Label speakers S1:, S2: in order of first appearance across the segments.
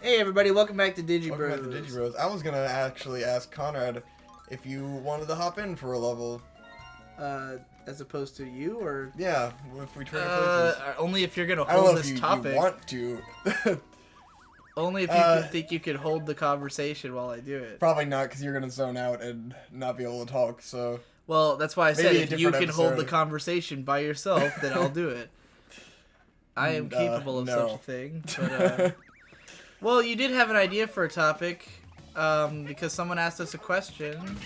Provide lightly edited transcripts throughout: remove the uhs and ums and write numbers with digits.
S1: Hey everybody, welcome back to Digi Bros.
S2: Welcome back to Digi Bros. I was gonna actually ask Conrad if you wanted to hop in for a level.
S1: As opposed to you, or?
S2: Yeah, if we trade places.
S1: Only if you're gonna
S2: I don't
S1: hold
S2: know
S1: this
S2: if
S1: topic.
S2: you want to.
S1: Only if you think you could hold the conversation while I do it.
S2: Probably not, because you're gonna zone out and not be able to talk, so...
S1: Well, that's why I said if you can hold the
S2: episode.
S1: conversation by yourself, then I'll do it. I am capable of such a thing. But, well, you did have an idea for a topic, because someone asked us a question.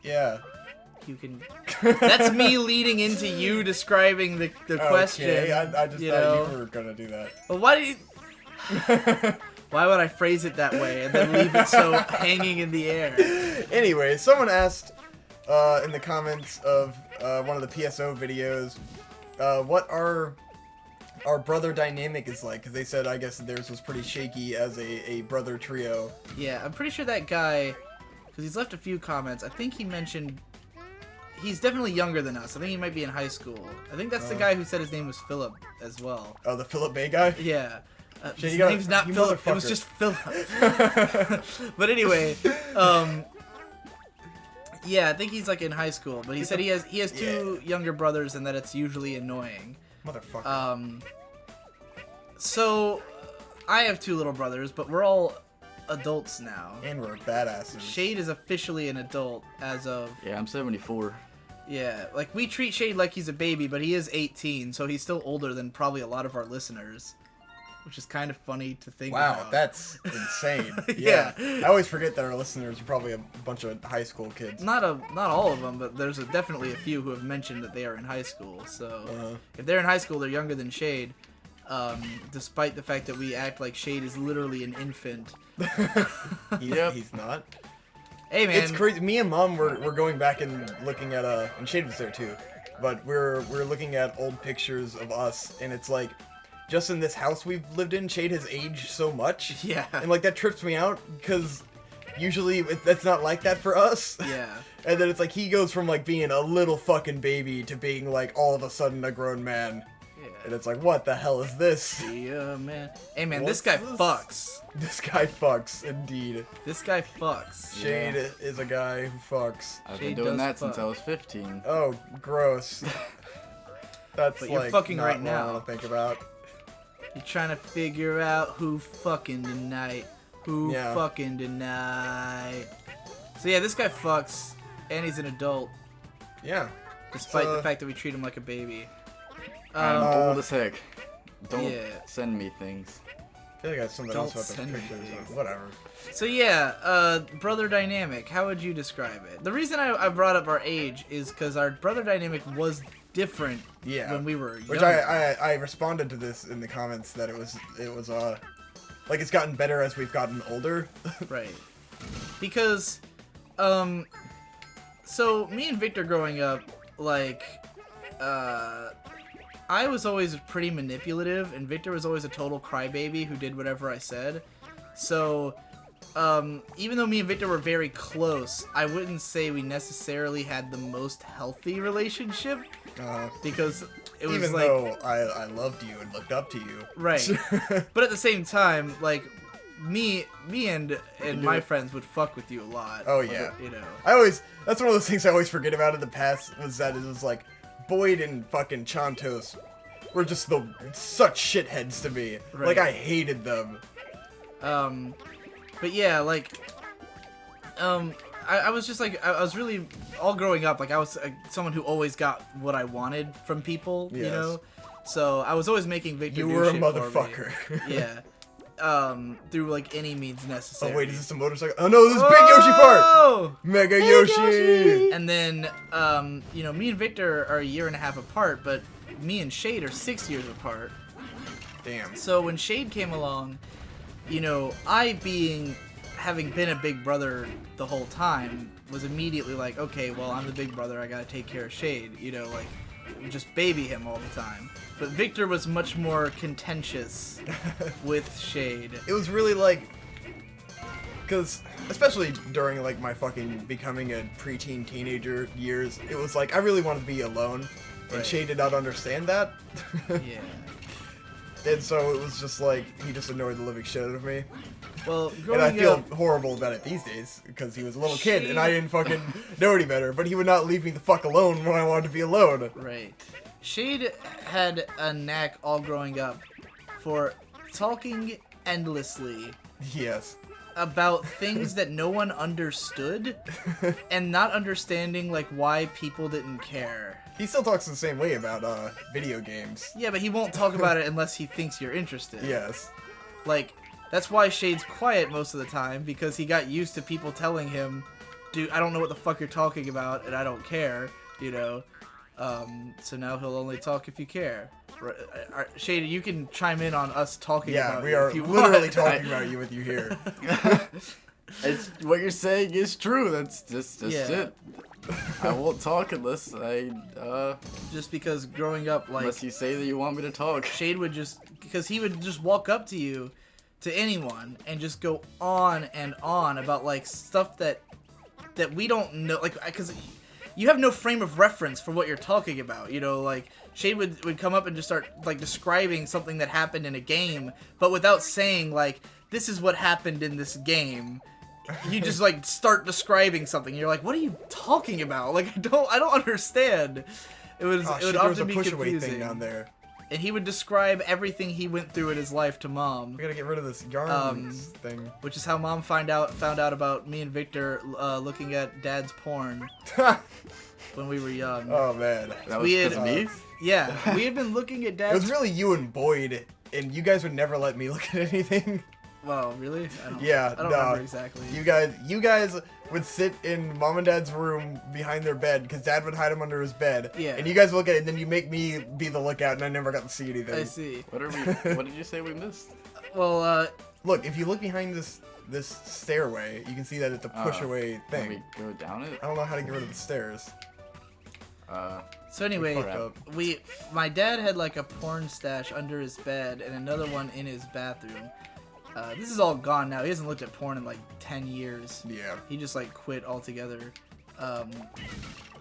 S2: Yeah.
S1: You can... That's me leading into you describing the question.
S2: Okay, I just thought you were gonna do that.
S1: Well, why do you... Why would I phrase it that way and then leave it so hanging in the air?
S2: Anyway, someone asked in the comments of one of the PSO videos what our brother dynamic is like, because they said, I guess, theirs was pretty shaky as a brother trio.
S1: Yeah, I'm pretty sure that guy, because he's left a few comments, I think he mentioned he's definitely younger than us. I think he might be in high school. I think that's the guy who said his name was Philip as well.
S2: Oh, the Philip Bay guy?
S1: Yeah. His
S2: gotta,
S1: name's not Philip, it was just Philip. But anyway, yeah, I think he's like in high school, but he said he has two younger brothers and that it's usually annoying.
S2: Motherfucker.
S1: So I have two little brothers, but we're all adults now.
S2: And we're badasses.
S1: Shade is officially an adult as of...
S3: Yeah, I'm 74.
S1: Yeah, like we treat Shade like he's a baby, but he is 18, so he's still older than probably a lot of our listeners. Which is kind of funny to think about.
S2: Wow, that's insane.
S1: Yeah.
S2: I always forget that our listeners are probably a bunch of high school kids.
S1: Not all of them, but there's definitely a few who have mentioned that they are in high school. So if they're in high school, they're younger than Shade, despite the fact that we act like Shade is literally an infant.
S2: He's not.
S1: Hey man,
S2: it's crazy. Me and Mom were going back and looking at and Shade was there too, but we're looking at old pictures of us, and it's like, just in this house we've lived in, Shade has aged so much.
S1: Yeah.
S2: And like that trips me out, because usually that's not like that for us.
S1: Yeah.
S2: And then it's like he goes from like being a little fucking baby to being like all of a sudden a grown man. Yeah. And it's like, what the hell is this?
S1: Yeah, man. Hey man,
S2: What's
S1: this guy
S2: this?
S1: fucks.
S2: This guy fucks, indeed.
S1: This guy fucks.
S2: Shade is a guy who fucks.
S3: I've
S1: Shade
S3: been doing that
S1: fuck.
S3: since I was 15.
S2: Oh, gross. That's
S1: But
S2: like
S1: you're fucking
S2: not
S1: right
S2: what
S1: now.
S2: I want to think about.
S1: You're trying to figure out who fucking tonight. Who fucking tonight. So yeah, this guy fucks, and he's an adult.
S2: Yeah.
S1: Despite the fact that we treat him like a baby.
S3: I'm old as heck. Don't send me things.
S2: I feel like I have something else about the pictures. Whatever.
S1: So yeah, brother dynamic. How would you describe it? The reason I brought up our age is because our brother dynamic was different when we were young.
S2: Which I responded to this in the comments that it was like it's gotten better as we've gotten older.
S1: Right. Because so me and Victor growing up, like I was always pretty manipulative, and Victor was always a total crybaby who did whatever I said. So even though me and Victor were very close, I wouldn't say we necessarily had the most healthy relationship. Because it was
S2: even
S1: like...
S2: though I loved you and looked up to you.
S1: Right. But at the same time, like, me and my friends would fuck with you a lot.
S2: Oh, yeah.
S1: You know.
S2: That's one of those things I always forget about in the past, was that it was like, Boyd and fucking Chantos were just such shitheads to me.
S1: Right.
S2: Like, I hated them.
S1: But yeah, like, I was just like, I was really, all growing up, like, I was someone who always got what I wanted from people, you know? So I was always making Victor do
S2: You were a
S1: shit
S2: motherfucker.
S1: For me. Yeah. Through, like, any means necessary.
S2: Oh, wait, is this a motorcycle? Oh, no, this is Big Yoshi part! Mega Yoshi!
S1: And then, you know, me and Victor are a year and a half apart, but me and Shade are 6 years apart.
S2: Damn.
S1: So when Shade came along, you know, having been a big brother the whole time, was immediately like, okay, well, I'm the big brother, I gotta take care of Shade, you know, like, just baby him all the time. But Victor was much more contentious with Shade.
S2: It was really like, because especially during like my fucking becoming a preteen teenager years, it was like I really wanted to be alone, and Shade did not understand that.
S1: Yeah.
S2: And so it was just like, he just annoyed the living shit out of me.
S1: Well,
S2: And I
S1: growing
S2: feel
S1: up,
S2: horrible about it these days, because he was a little kid, and I
S1: Shade-
S2: didn't fucking know any better, but he would not leave me the fuck alone when I wanted to be alone.
S1: right. Shade had a knack all growing up for talking endlessly
S2: Yes.
S1: about things that no one understood and not understanding like why people didn't care.
S2: He still talks the same way about video games.
S1: Yeah, but he won't talk about it unless he thinks you're interested.
S2: Yes.
S1: Like, that's why Shade's quiet most of the time, because he got used to people telling him, dude, I don't know what the fuck you're talking about, and I don't care, you know? So now he'll only talk if you care. Shade, you can chime in on us talking
S2: Yeah,
S1: about
S2: we
S1: you
S2: are
S1: if you
S2: literally
S1: want.
S2: talking about you with you here.
S3: It's what you're saying is true. That's just
S1: Yeah.
S3: it. I won't talk unless
S1: Just because growing up, like,
S3: unless you say that you want me to talk.
S1: Shade would just, because he would just walk up to you, to anyone, and just go on and on about, like, stuff that we don't know, like, because you have no frame of reference for what you're talking about, you know, like, Shade would come up and just start, like, describing something that happened in a game, but without saying, like, this is what happened in this game. You just, like, start describing something, you're like, what are you talking about? Like, I don't understand. It would
S2: Oh, shit, there was
S1: often
S2: a
S1: be
S2: push away
S1: confusing.
S2: thing down there.
S1: And he would describe everything he went through in his life to Mom,
S2: We gotta get rid of this yarn thing.
S1: which is how Mom found out about me and Victor looking at Dad's porn when we were young.
S2: Oh man.
S3: That was
S1: We had-
S3: because of me.
S1: Yeah, we had been looking at
S2: It
S1: Dad's.
S2: was really you and Boyd, and you guys would never let me look at anything.
S1: Well, really? I don't,
S2: Yeah,
S1: I don't
S2: no.
S1: remember exactly.
S2: You guys would sit in Mom and Dad's room behind their bed, because Dad would hide them under his bed.
S1: Yeah.
S2: And you guys would look at it, and then you make me be the lookout, and I never got to see anything.
S1: I see.
S3: What did you say we missed?
S1: Well,
S2: Look, if you look behind this stairway, you can see that it's a push away
S3: Can
S2: thing.
S3: we go down it?
S2: I don't know how to get rid of the stairs.
S1: so anyway,
S2: fucked up.
S1: my dad had like a porn stash under his bed and another one in his bathroom. This is all gone now. He hasn't looked at porn in like 10 years.
S2: Yeah.
S1: He just like quit altogether,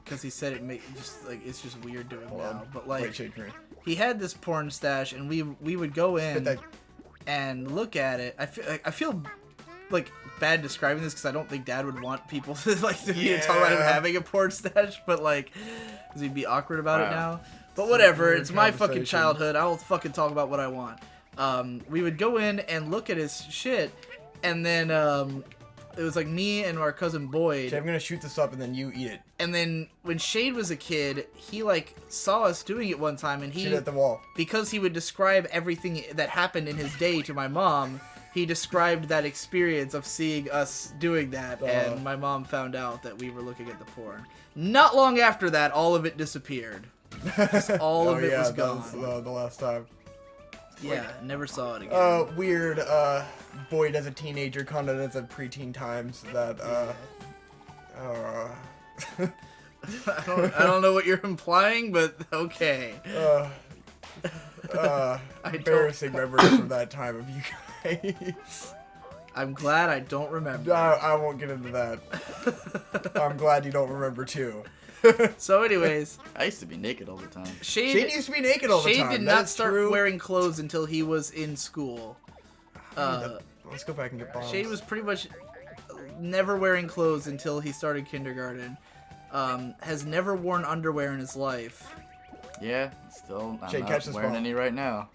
S1: because he said it's just weird to him
S2: Hold
S1: now.
S2: on.
S1: But like,
S2: Wait, shake me.
S1: he had this porn stash, and we would go
S2: Spit
S1: in
S2: that.
S1: and look at it. I feel like bad describing this because I don't think Dad would want people to like to be talk about him
S2: Yeah.
S1: having a porn stash, but like, because he'd be awkward about it
S3: Wow.
S1: now. But whatever,
S2: weird
S1: it's my fucking
S2: conversation.
S1: childhood. I'll fucking talk about what I want. We would go in and look at his shit, and then it was like me and our cousin Boyd.
S2: Okay, I'm gonna shoot this up, and then you eat it.
S1: And then when Shade was a kid, he like saw us doing it one time, and
S2: Shoot it at the wall.
S1: because he would describe everything that happened in his day to my mom, he described that experience of seeing us doing that, and my mom found out that we were looking at the porn. Not long after that, all of it disappeared. Just all of it was gone.
S2: That was the last time.
S1: Yeah, never saw it again.
S2: Weird, Boyd as a teenager, Condon as a preteen times, that,
S1: I don't know what you're implying, but okay.
S2: embarrassing memories from that time of you guys.
S1: I'm glad I don't remember.
S2: I won't get into that. I'm glad you don't remember too.
S1: So anyways,
S3: I used to be naked all the time.
S2: Shade used to be naked all the
S1: Shade
S2: time.
S1: did
S2: That
S1: not
S2: is
S1: start
S2: true.
S1: wearing clothes until he was in school.
S2: Let's go back and get bombs.
S1: Shade was pretty much never wearing clothes until he started kindergarten. Has never worn underwear in his life.
S3: Yeah, still. I'm
S2: Shane,
S3: not
S2: catch this
S3: wearing
S2: ball.
S3: any right now.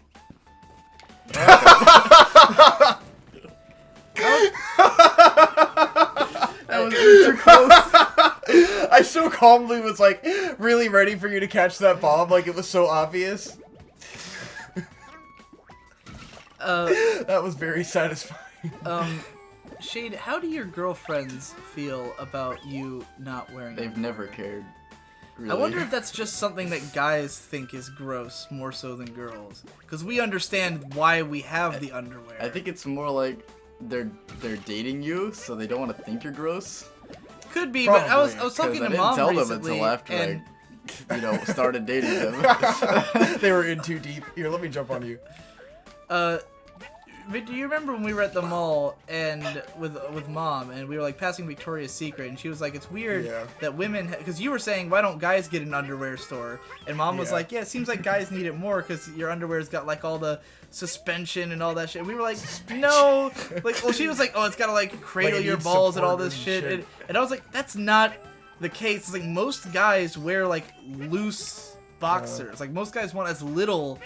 S2: That was too close. I so calmly was like really ready for you to catch that bomb, like it was so obvious. That was very satisfying.
S1: Shade, how do your girlfriends feel about you not wearing
S3: They've
S1: underwear?
S3: never cared. Really.
S1: I wonder if that's just something that guys think is gross more so than girls. Because we understand why we have the underwear.
S3: I think it's more like they're dating you, so they don't want to think you're gross.
S1: Could be, but I was
S2: Probably,
S1: talking
S3: I
S1: to
S3: didn't
S1: Mom
S3: tell them
S1: recently,
S3: until after
S1: and
S3: I, started dating them.
S2: They were in too deep. Here, let me jump on you.
S1: do you remember when we were at the mall and with Mom and we were like passing Victoria's Secret and she was like, it's weird that women, because you were saying, why don't guys get an underwear store? And Mom was like, yeah, it seems like guys need it more because your underwear's got like all the suspension and all that shit. We were like, no, like, well, she was like, oh, it's gotta like cradle
S2: Like,
S1: your balls and all this shit. And I was like, that's not the case. It's like most guys wear like loose boxers. Like most guys want as little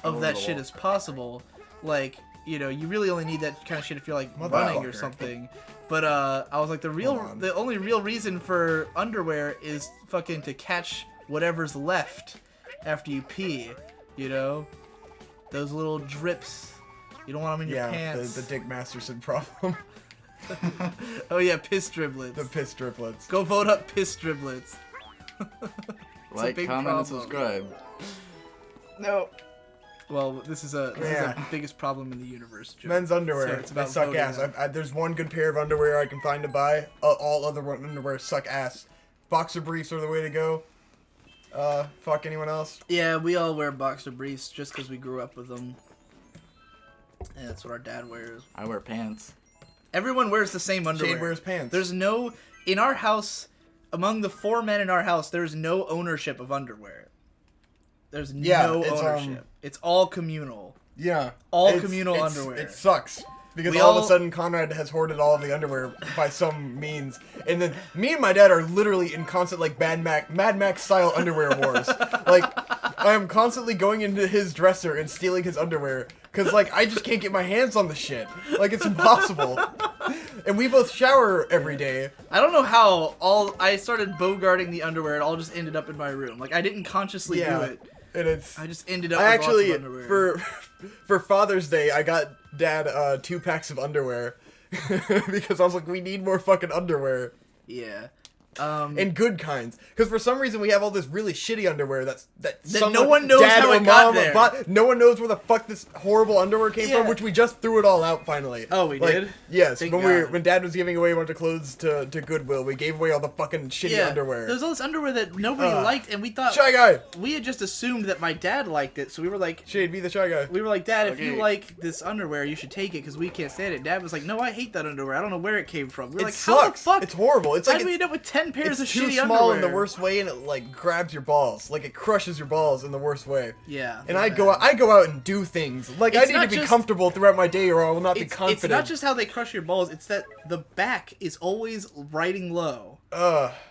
S1: of that shit as possible. Like, you know, you really only need that kind of shit if you're like running or something. But I was like, the only real reason for underwear is fucking to catch whatever's left after you pee. You know, those little drips. You don't want them in your pants.
S2: The Dick Masterson problem.
S1: Oh yeah, piss driblets.
S2: The piss driblets.
S1: Go vote up piss driblets.
S3: Like, comment, and subscribe.
S1: No. Well, this is the biggest problem in the universe, Joe.
S2: Men's underwear.
S1: So
S2: they suck ass. There's one good pair of underwear I can find to buy. All other underwear suck ass. Boxer briefs are the way to go. Fuck anyone else?
S1: Yeah, we all wear boxer briefs just because we grew up with them. And that's what our dad wears.
S3: I wear pants.
S1: Everyone wears the same underwear.
S2: Shade wears pants.
S1: There's no... In our house, among the 4 men in our house, there's no ownership of underwear. There's no ownership. It's all communal.
S2: Yeah.
S1: All communal underwear.
S2: It sucks. Because all of a sudden Conrad has hoarded all of the underwear by some means. And then me and my dad are literally in constant like Mad Max style underwear wars. Like I am constantly going into his dresser and stealing his underwear. Cause like I just can't get my hands on the shit. Like it's impossible. And we both shower every day.
S1: I don't know how I started bogarting the underwear. It all just ended up in my room. Like I didn't consciously do it.
S2: And
S1: I just ended up with lots of underwear.
S2: For Father's Day, I got Dad 2 packs of underwear because I was like, we need more fucking underwear.
S1: Yeah.
S2: And good kinds, because for some reason we have all this really shitty underwear that
S1: no one knows how it got there.
S2: No one knows where the fuck this horrible underwear came from, which we just threw it all out finally.
S1: Oh, we did?
S2: Yes, when Dad was giving away a bunch of clothes to Goodwill, we gave away all the fucking shitty underwear.
S1: There's all this underwear that nobody liked, and we thought
S2: Shy Guy.
S1: We had just assumed that my dad liked it, so we were like,
S2: Shade, be the Shy Guy.
S1: We were like, Dad, if you like this underwear, you should take it because we can't stand it. Dad was like, no, I hate that underwear. I don't know where it came from. We were like, how the fuck?
S2: It's horrible. It's
S1: how
S2: like
S1: did we end up with 10 pairs of shitty
S2: small
S1: underwear?
S2: in the worst way, and it like grabs your balls, like it crushes your balls in the worst way.
S1: Yeah.
S2: And I go out and do things like I need to be comfortable throughout my day, or I will not be confident.
S1: It's not just how they crush your balls; it's that the back is always riding low.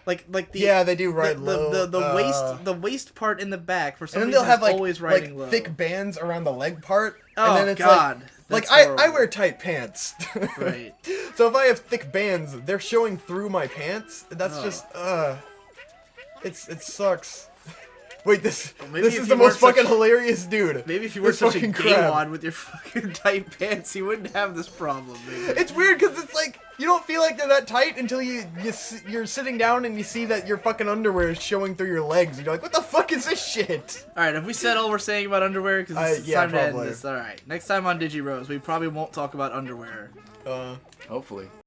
S1: Like
S2: they do ride low.
S1: The waist part in the back for some
S2: reason
S1: they'll have
S2: always
S1: riding low.
S2: Thick bands around the leg part.
S1: Oh
S2: and then it's
S1: God.
S2: Like I wear tight pants.
S1: Right.
S2: So if I have thick bands, they're showing through my pants. That's just it sucks. Wait, this is the most fucking hilarious dude.
S1: Maybe if you were such a gay wad with your fucking tight pants, you wouldn't have this problem. Maybe.
S2: It's weird because it's like you don't feel like they're that tight until you're sitting down and you see that your fucking underwear is showing through your legs. And you're like, what the fuck is this shit?
S1: All right, have we said all we're saying about underwear? Because it's time to end this. All right, next time on Digi Rose, we probably won't talk about underwear.
S3: Hopefully.